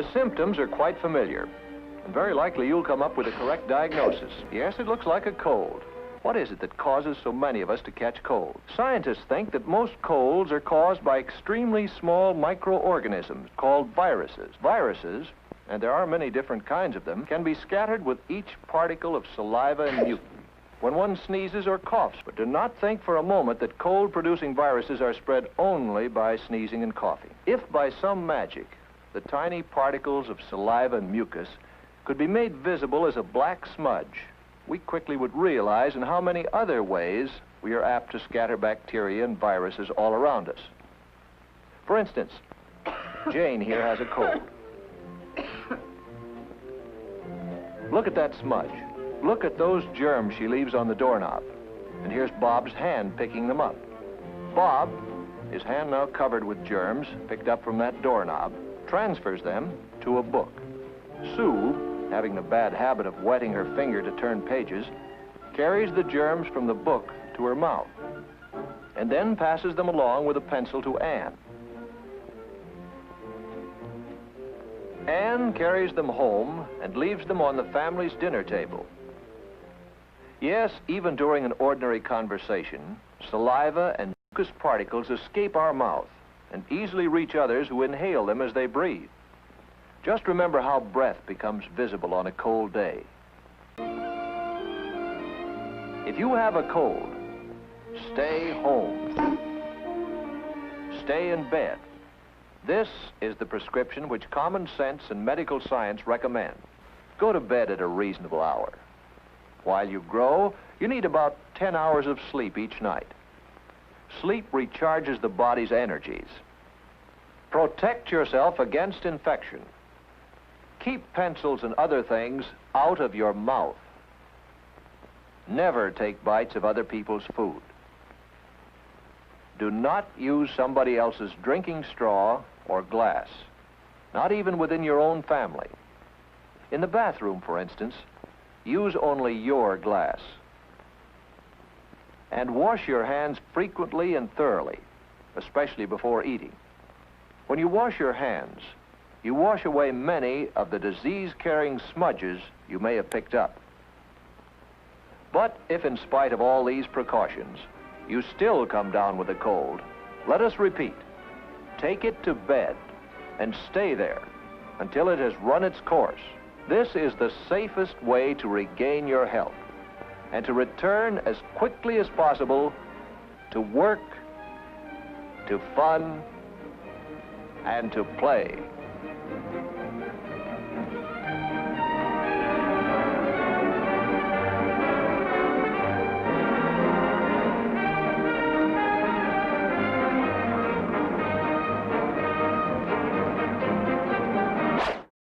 The symptoms are quite familiar, and very likely you'll come up with a correct diagnosis. Yes, it looks like a cold. What is it that causes so many of us to catch colds? Scientists think that most colds are caused by extremely small microorganisms called viruses. Viruses, and there are many different kinds of them, can be scattered with each particle of saliva and mucus when one sneezes or coughs. But do not think for a moment that cold-producing viruses are spread only by sneezing and coughing. If by some magic the tiny particles of saliva and mucus could be made visible as a black smudge, we quickly would realize in how many other ways we are apt to scatter bacteria and viruses all around us. For instance, Jane here has a cold. Look at that smudge. Look at those germs she leaves on the doorknob. And here's Bob's hand picking them up. Bob, his hand now covered with germs picked up from that doorknob, transfers them to a book. Sue, having the bad habit of wetting her finger to turn pages, carries the germs from the book to her mouth, and then passes them along with a pencil to Anne. Anne carries them home and leaves them on the family's dinner table. Yes, even during an ordinary conversation, saliva and mucus particles escape our mouth and easily reach others who inhale them as they breathe. Just remember how breath becomes visible on a cold day. If you have a cold, stay home. Stay in bed. This is the prescription which common sense and medical science recommend. Go to bed at a reasonable hour. While you grow, you need about 10 hours of sleep each night. Sleep recharges the body's energies. Protect yourself against infection. Keep pencils and other things out of your mouth. Never take bites of other people's food. Do not use somebody else's drinking straw or glass, not even within your own family. In the bathroom, for instance, use only your glass. And wash your hands frequently and thoroughly, especially before eating. When you wash your hands, you wash away many of the disease-carrying smudges you may have picked up. But if in spite of all these precautions, you still come down with a cold, let us repeat, take it to bed and stay there until it has run its course. This is the safest way to regain your health and to return as quickly as possible to work, to fun, and to play.